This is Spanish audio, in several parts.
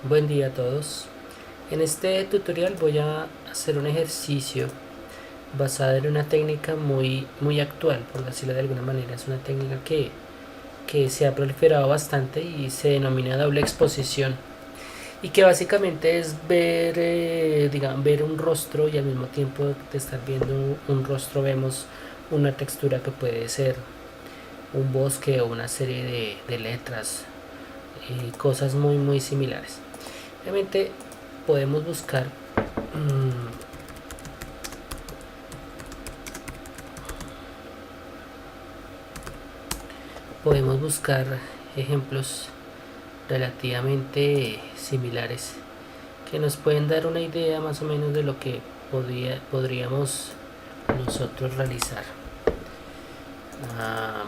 Buen día a todos. En este tutorial voy a hacer un ejercicio basado en una técnica muy actual, por decirlo de alguna manera. Es una técnica que se ha proliferado bastante y se denomina doble exposición, y que básicamente es ver, ver un rostro, y al mismo tiempo de estar viendo un rostro vemos una textura que puede ser un bosque o una serie de letras, cosas muy similares. Obviamente podemos buscar mmm, podemos buscar ejemplos relativamente similares que nos pueden dar una idea más o menos de lo que podríamos nosotros realizar.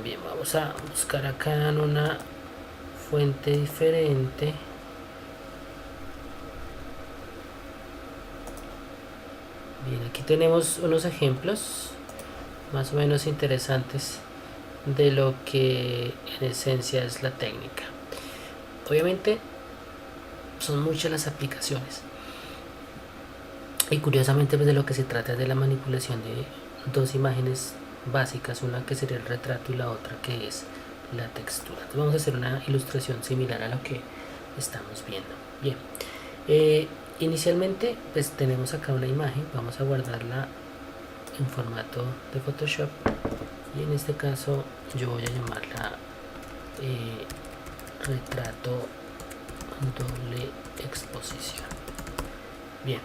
Bien, vamos a buscar acá en una fuente diferente. Bien, aquí tenemos unos ejemplos más o menos interesantes de lo que en esencia es la técnica. Obviamente son muchas las aplicaciones, y curiosamente pues de lo que se trata es de la manipulación de dos imágenes básicas, una que sería el retrato y la otra que es la textura. Entonces vamos a hacer una ilustración similar a lo que estamos viendo. Bien, inicialmente pues tenemos acá una imagen, vamos a guardarla en formato de Photoshop, y en este caso yo voy a llamarla retrato doble exposición. Bien,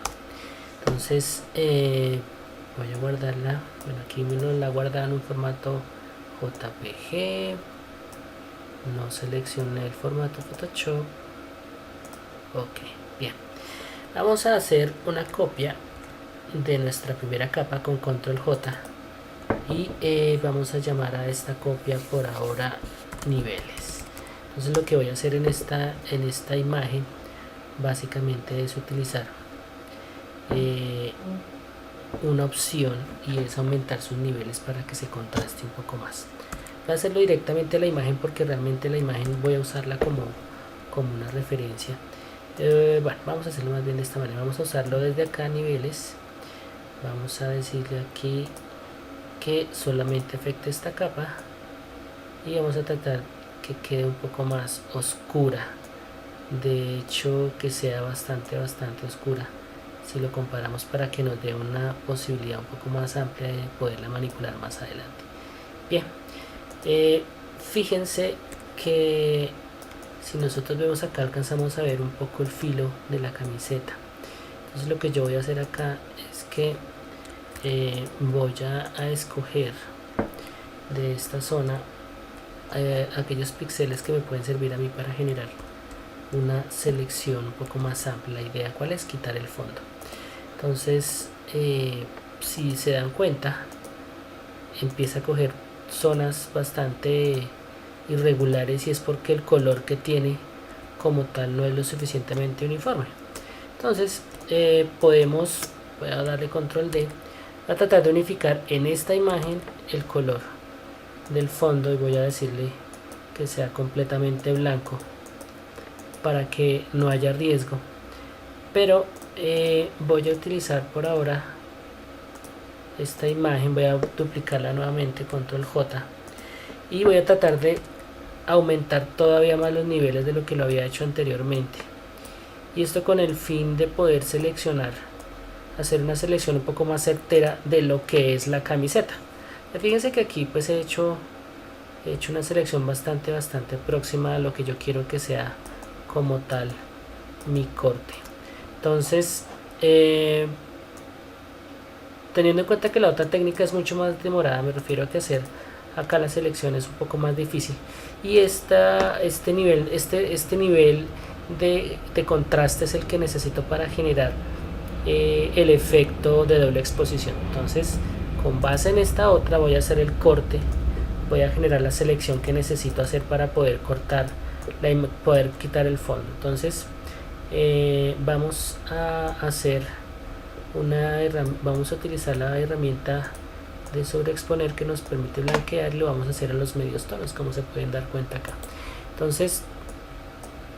entonces voy a guardarla. Bueno, aquí me la guarda en un formato JPG. No seleccioné el formato Photoshop. Ok, bien. Vamos a hacer una copia de nuestra primera capa con control J, y vamos a llamar a esta copia por ahora niveles. Entonces lo que voy a hacer en esta imagen básicamente es utilizar una opción, y es aumentar sus niveles para que se contraste un poco más. Voy a hacerlo directamente a la imagen porque realmente la imagen voy a usarla como una referencia. Bueno, vamos a hacerlo más bien de esta manera. Vamos a usarlo desde acá, niveles. Vamos a decirle aquí que solamente afecte esta capa, y vamos a tratar que quede un poco más oscura. De hecho, que sea bastante oscura si lo comparamos, para que nos dé una posibilidad un poco más amplia de poderla manipular más adelante. Bien, fíjense que si nosotros vemos acá alcanzamos a ver un poco el filo de la camiseta. Entonces lo que yo voy a hacer acá es que voy a escoger de esta zona aquellos píxeles que me pueden servir a mí para generar una selección un poco más amplia. La idea cuál es quitar el fondo. Entonces si se dan cuenta, empieza a coger zonas bastante irregulares, y es porque el color que tiene como tal no es lo suficientemente uniforme. Entonces voy a darle control D, a tratar de unificar en esta imagen el color del fondo, y voy a decirle que sea completamente blanco para que no haya riesgo. Pero voy a utilizar por ahora esta imagen, voy a duplicarla nuevamente, control J, y voy a tratar de aumentar todavía más los niveles de lo que lo había hecho anteriormente, y esto con el fin de poder seleccionar, hacer una selección un poco más certera de lo que es la camiseta. Fíjense que aquí pues he hecho una selección bastante próxima a lo que yo quiero que sea como tal mi corte. Entonces teniendo en cuenta que la otra técnica es mucho más demorada, me refiero a que hacer acá la selección es un poco más difícil, y este nivel de contraste es el que necesito para generar el efecto de doble exposición. Entonces con base en esta otra voy a hacer el corte, voy a generar la selección que necesito hacer para poder cortar, poder quitar el fondo. Entonces vamos a hacer vamos a utilizar la herramienta de sobreexponer, que nos permite blanquear, y lo vamos a hacer en los medios tonos, como se pueden dar cuenta acá. Entonces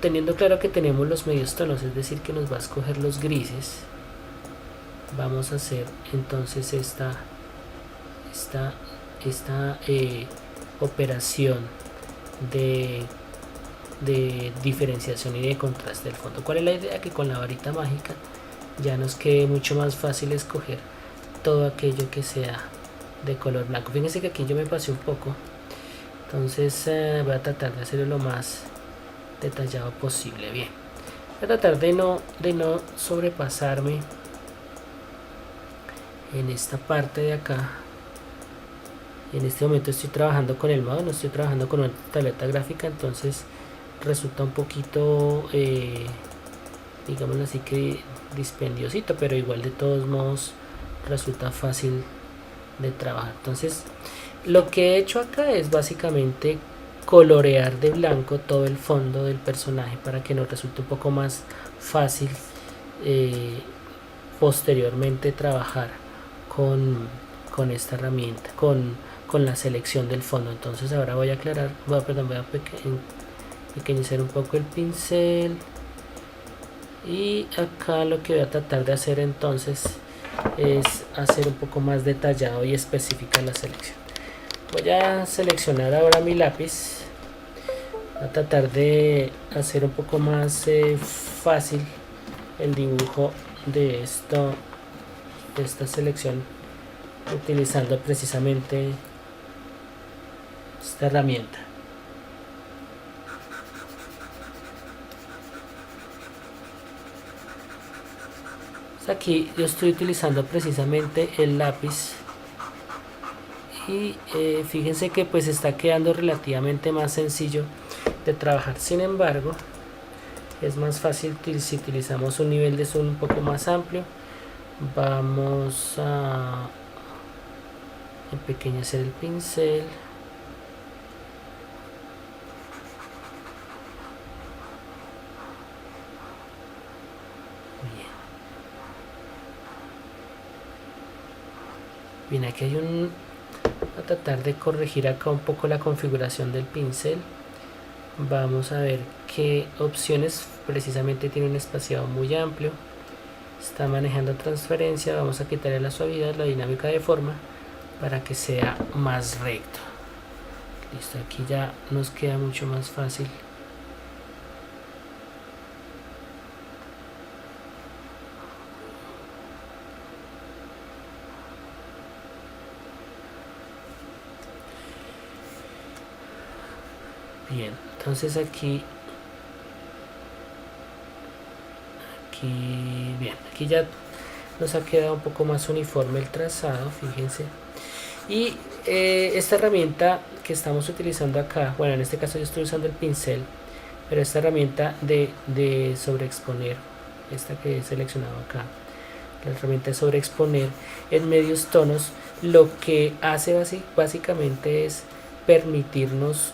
teniendo claro que tenemos los medios tonos, es decir que nos va a escoger los grises, vamos a hacer entonces esta operación de diferenciación y de contraste del fondo. ¿Cuál es la idea? Que con la varita mágica ya nos quede mucho más fácil escoger todo aquello que sea de color blanco. Fíjense que aquí yo me pasé un poco, entonces voy a tratar de hacerlo lo más detallado posible. Bien, voy a tratar de no sobrepasarme en esta parte de acá. En este momento estoy trabajando con el mouse, no estoy trabajando con una tableta gráfica, entonces resulta un poquito digámoslo así que dispendiosito, pero igual de todos modos resulta fácil de trabajar. Entonces lo que he hecho acá es básicamente colorear de blanco todo el fondo del personaje para que nos resulte un poco más fácil posteriormente trabajar con esta herramienta, con la selección del fondo. Entonces ahora voy a aclarar, voy a pequeñizar un poco el pincel, y acá lo que voy a tratar de hacer entonces es hacer un poco más detallado y específica la selección. Voy a seleccionar ahora mi lápiz, voy a tratar de hacer un poco más fácil el dibujo de esta selección utilizando precisamente esta herramienta. Aquí yo estoy utilizando precisamente el lápiz y fíjense que pues está quedando relativamente más sencillo de trabajar. Sin embargo, es más fácil si utilizamos un nivel de zoom un poco más amplio. Vamos a empequeñecer el pincel. Bien, aquí hay voy a tratar de corregir acá un poco la configuración del pincel. Vamos a ver qué opciones. Precisamente tiene un espaciado muy amplio, está manejando transferencia. Vamos a quitarle la suavidad, la dinámica de forma, para que sea más recto. Listo, aquí ya nos queda mucho más fácil. Bien, entonces aquí bien, aquí ya nos ha quedado un poco más uniforme el trazado, fíjense. Y esta herramienta que estamos utilizando acá, bueno, en este caso yo estoy usando el pincel, pero esta herramienta de sobreexponer, esta que he seleccionado acá, la herramienta de sobreexponer en medios tonos, lo que hace básicamente es permitirnos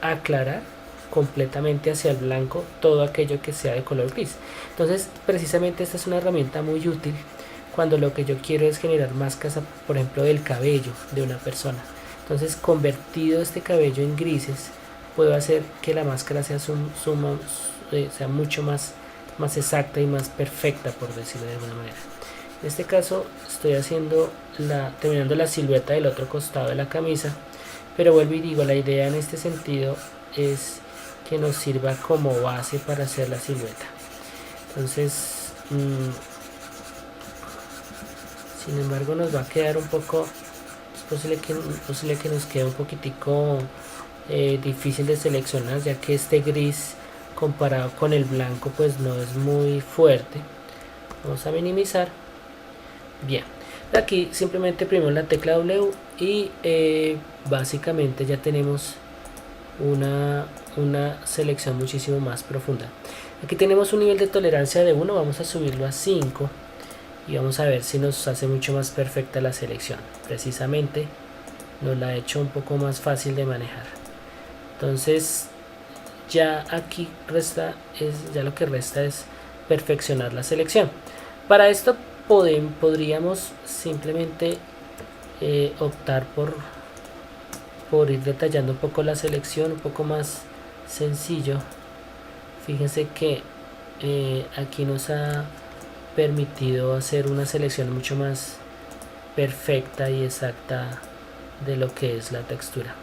aclarar completamente hacia el blanco todo aquello que sea de color gris. Entonces precisamente esta es una herramienta muy útil cuando lo que yo quiero es generar máscaras, por ejemplo, del cabello de una persona. Entonces, convertido este cabello en grises, puedo hacer que la máscara sea sea mucho más exacta y más perfecta, por decirlo de alguna manera. En este caso estoy terminando la silueta del otro costado de la camisa, pero vuelvo y digo, la idea en este sentido es que nos sirva como base para hacer la silueta. Entonces sin embargo nos va a quedar un poco, es posible que nos quede un poquitico difícil de seleccionar, ya que este gris comparado con el blanco pues no es muy fuerte. Vamos a minimizar. Bien, aquí simplemente primero la tecla W y básicamente ya tenemos una selección muchísimo más profunda. Aquí tenemos un nivel de tolerancia de 1, vamos a subirlo a 5 y vamos a ver si nos hace mucho más perfecta la selección. Precisamente nos la ha hecho un poco más fácil de manejar. Entonces ya aquí ya lo que resta es perfeccionar la selección. Para esto podríamos simplemente optar por ir detallando un poco la selección, un poco más sencillo. fíjense que aquí nos ha permitido hacer una selección mucho más perfecta y exacta de lo que es la textura.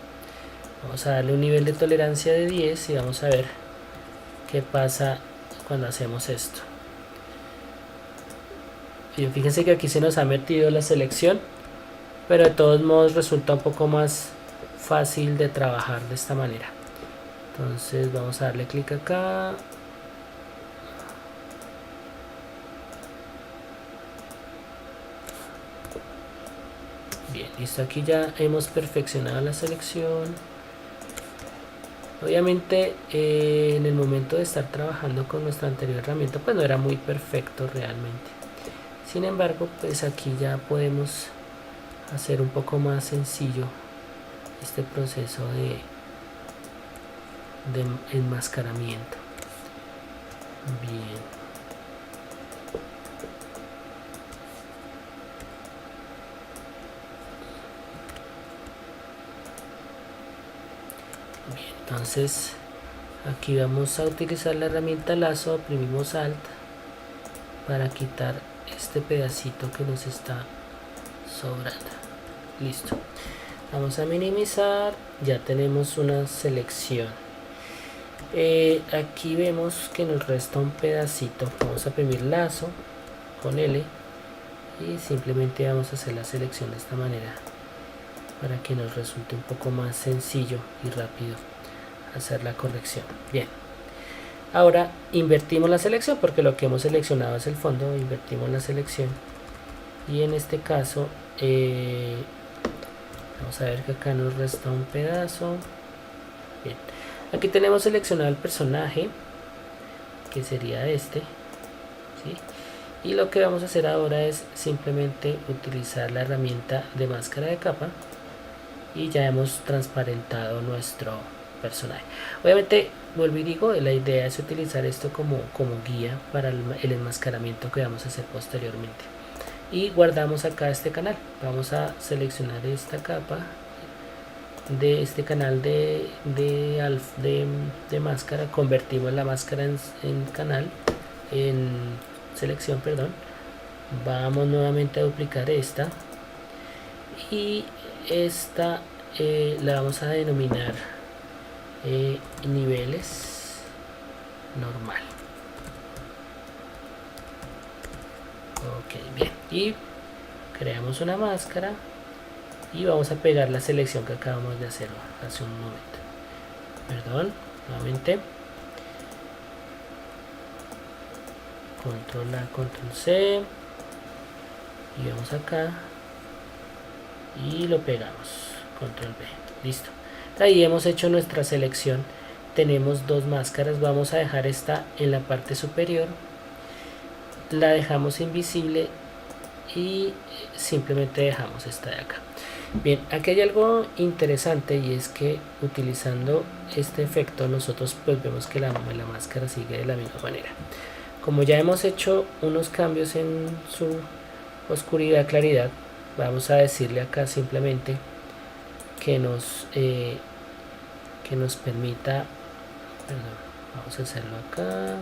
Vamos a darle un nivel de tolerancia de 10 y vamos a ver qué pasa cuando hacemos esto. Bien, fíjense que aquí se nos ha metido la selección, pero de todos modos resulta un poco más fácil de trabajar de esta manera. Entonces vamos a darle clic acá. Bien, listo, aquí ya hemos perfeccionado la selección. Obviamente en el momento de estar trabajando con nuestra anterior herramienta pues no era muy perfecto realmente. Sin embargo, pues aquí ya podemos hacer un poco más sencillo este proceso de enmascaramiento. Bien. Bien, entonces aquí vamos a utilizar la herramienta lazo, oprimimos Alt para quitar este pedacito que nos está sobrando. Listo, vamos a minimizar, ya tenemos una selección. Aquí vemos que nos resta un pedacito, vamos a oprimir lazo con L y simplemente vamos a hacer la selección de esta manera para que nos resulte un poco más sencillo y rápido hacer la corrección. Bien, ahora invertimos la selección porque lo que hemos seleccionado es el fondo, invertimos la selección y en este caso vamos a ver que acá nos resta un pedazo. Bien, aquí tenemos seleccionado el personaje que sería este, ¿sí? Y lo que vamos a hacer ahora es simplemente utilizar la herramienta de máscara de capa y ya hemos transparentado nuestro personaje. Obviamente, vuelvo y digo, la idea es utilizar esto como guía para el enmascaramiento que vamos a hacer posteriormente. Y guardamos acá este canal. Vamos a seleccionar esta capa de este canal de máscara. Convertimos la máscara en canal, en selección, perdón. Vamos nuevamente a duplicar esta y esta la vamos a denominar niveles normal. Ok, bien, y creamos una máscara y vamos a pegar la selección que acabamos de hacer hace un momento. Perdón, nuevamente control A, control C y vamos acá y lo pegamos, control B, listo. Ahí hemos hecho nuestra selección. Tenemos dos máscaras, vamos a dejar esta en la parte superior, la dejamos invisible y simplemente dejamos esta de acá. Bien, aquí hay algo interesante y es que utilizando este efecto nosotros pues vemos que la máscara sigue de la misma manera. Como ya hemos hecho unos cambios en su oscuridad, claridad, vamos a decirle acá simplemente que nos permita, perdón, vamos a hacerlo acá.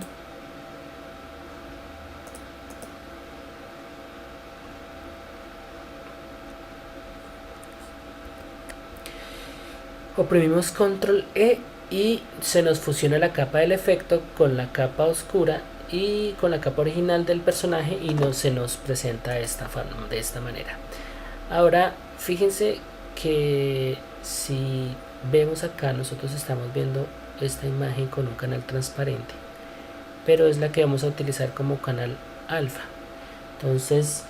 Oprimimos control E y se nos fusiona la capa del efecto con la capa oscura y con la capa original del personaje y se nos presenta de esta manera. Ahora fíjense que si vemos acá, nosotros estamos viendo esta imagen con un canal transparente, pero es la que vamos a utilizar como canal alfa. Entonces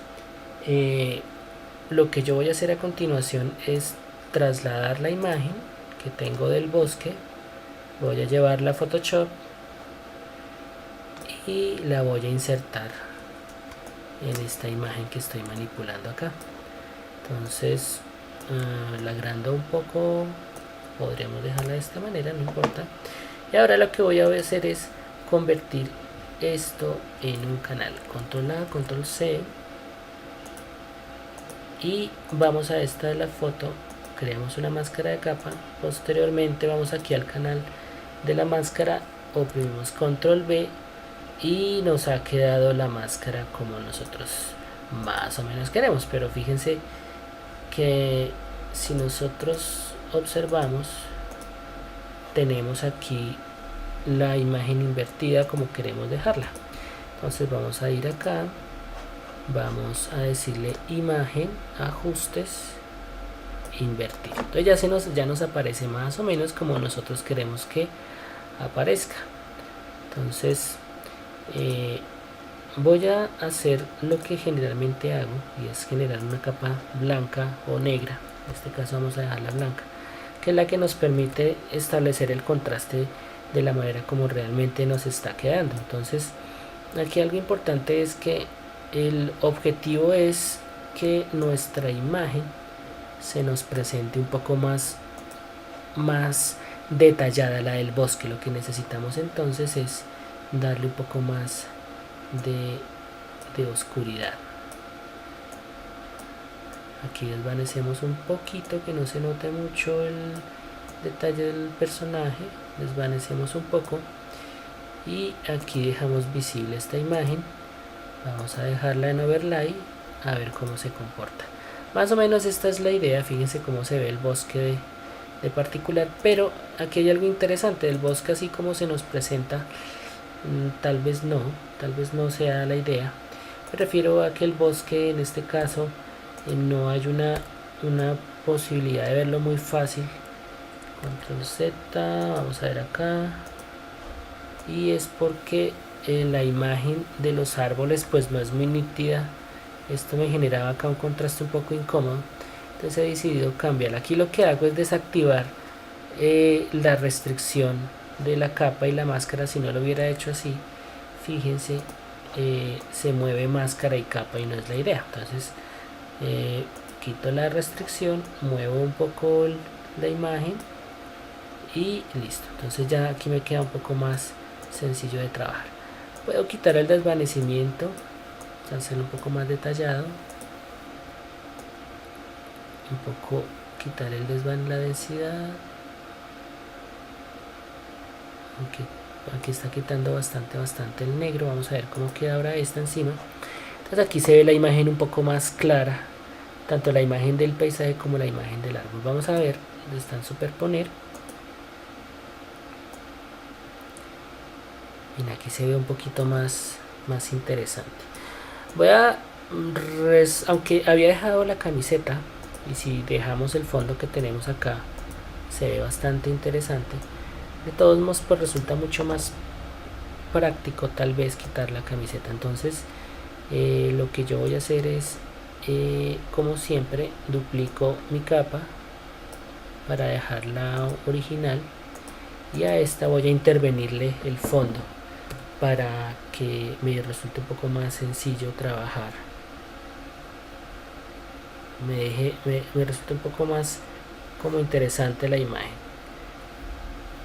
lo que yo voy a hacer a continuación es trasladar la imagen que tengo del bosque, voy a llevarla a Photoshop y la voy a insertar en esta imagen que estoy manipulando acá. Entonces la agrando un poco, podríamos dejarla de esta manera, no importa. Y ahora lo que voy a hacer es convertir esto en un canal. Control A, control C y vamos a esta de la foto, creamos una máscara de capa. Posteriormente vamos aquí al canal de la máscara oprimimos control B y nos ha quedado la máscara como nosotros más o menos queremos. Pero fíjense que si nosotros observamos, tenemos aquí la imagen invertida como queremos dejarla. Entonces vamos a ir acá, vamos a decirle imagen, ajustes, invertir. Entonces ya nos aparece más o menos como nosotros queremos que aparezca. Entonces voy a hacer lo que generalmente hago, y es generar una capa blanca o negra. En este caso vamos a dejarla blanca, que es la que nos permite establecer el contraste de la manera como realmente nos está quedando. Entonces aquí algo importante es que el objetivo es que nuestra imagen se nos presente un poco más detallada, la del bosque. Lo que necesitamos entonces es darle un poco más de oscuridad. Aquí desvanecemos un poquito, que no se note mucho el detalle del personaje, desvanecemos un poco y aquí dejamos visible esta imagen. Vamos a dejarla en overlay a ver cómo se comporta. Más o menos esta es la idea. Fíjense cómo se ve el bosque de particular, pero aquí hay algo interesante del bosque así como se nos presenta. Tal vez no sea la idea. Me refiero a que el bosque en este caso no hay una posibilidad de verlo muy fácil. Control Z, vamos a ver acá, y es porque la imagen de los árboles pues no es muy nítida. Esto me generaba acá un contraste un poco incómodo, entonces he decidido cambiar. Aquí lo que hago es desactivar la restricción de la capa y la máscara. Si no lo hubiera hecho así, fíjense, se mueve máscara y capa y no es la idea. Entonces quito la restricción, muevo un poco la imagen y listo. Entonces ya aquí me queda un poco más sencillo de trabajar. Puedo quitar el desvanecimiento, hacerlo un poco más detallado, un poco quitar la densidad. Aquí está quitando bastante el negro. Vamos a ver cómo queda ahora esta encima. Entonces aquí se ve la imagen un poco más clara, tanto la imagen del paisaje como la imagen del árbol. Vamos a ver dónde están superponer. Mira, aquí se ve un poquito más interesante. Voy a aunque había dejado la camiseta, y si dejamos el fondo que tenemos acá se ve bastante interesante, de todos modos pues resulta mucho más práctico tal vez quitar la camiseta. Entonces lo que yo voy a hacer es como siempre duplico mi capa para dejarla original, y a esta voy a intervenirle el fondo para que me resulte un poco más sencillo trabajar, me resulta un poco más como interesante la imagen.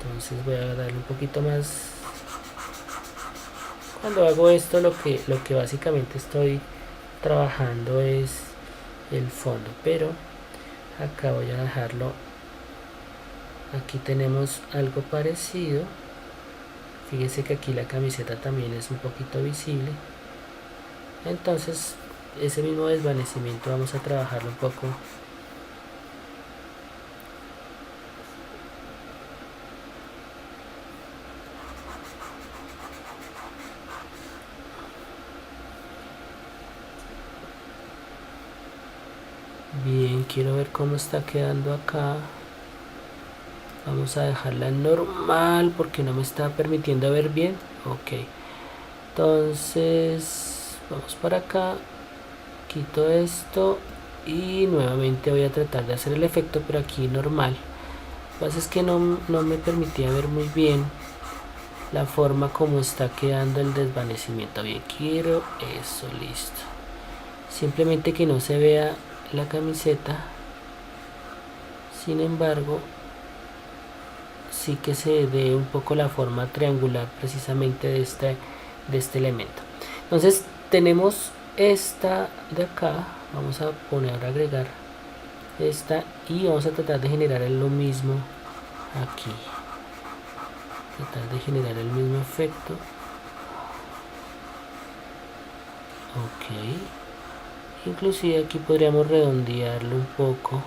Entonces voy a darle un poquito más. Cuando hago esto lo que básicamente estoy trabajando es el fondo, pero acá voy a dejarlo. Aquí tenemos algo parecido. Fíjense que aquí la camiseta también es un poquito visible. Entonces ese mismo desvanecimiento vamos a trabajarlo un poco. Bien, quiero ver cómo está quedando acá. Vamos a dejarla en normal porque no me está permitiendo ver bien. Ok, entonces vamos para acá, quito esto y nuevamente voy a tratar de hacer el efecto, pero aquí normal. Lo que pasa es que no me permitía ver muy bien la forma como está quedando el desvanecimiento. Bien, quiero eso, listo. Simplemente que no se vea la camiseta. Sin embargo, sí que se dé un poco la forma triangular precisamente de este elemento. Entonces tenemos esta de acá. Vamos a agregar esta y vamos a tratar de generar lo mismo aquí. tratar de generar el mismo efecto. Ok, inclusive aquí podríamos redondearlo un poco.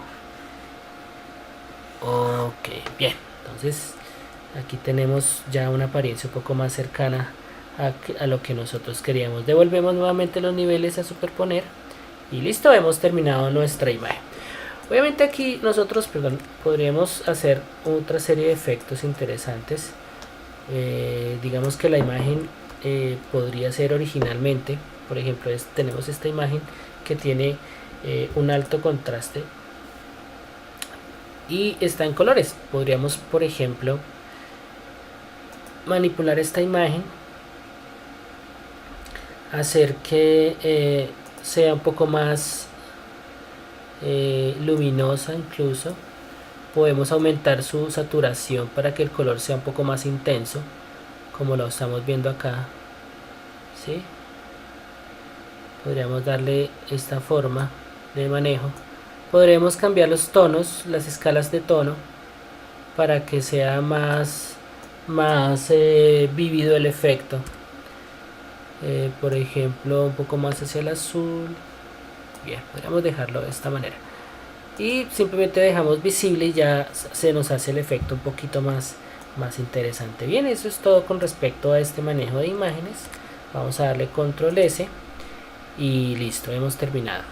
Ok, bien, entonces aquí tenemos ya una apariencia un poco más cercana a lo que nosotros queríamos. Devolvemos nuevamente los niveles a superponer y listo, hemos terminado nuestra imagen. Obviamente aquí nosotros podríamos hacer otra serie de efectos interesantes. Digamos que la imagen podría ser originalmente, por ejemplo, tenemos esta imagen que tiene un alto contraste y está en colores. Podríamos, por ejemplo, manipular esta imagen, hacer que sea un poco más luminosa. Incluso podemos aumentar su saturación para que el color sea un poco más intenso, como lo estamos viendo acá, ¿sí? Podríamos darle esta forma de manejo. Podremos cambiar los tonos, las escalas de tono, para que sea más vívido el efecto. Por ejemplo, un poco más hacia el azul. Bien, podríamos dejarlo de esta manera y simplemente dejamos visible y ya se nos hace el efecto un poquito más interesante. Bien, eso es todo con respecto a este manejo de imágenes. Vamos a darle control S y listo, hemos terminado.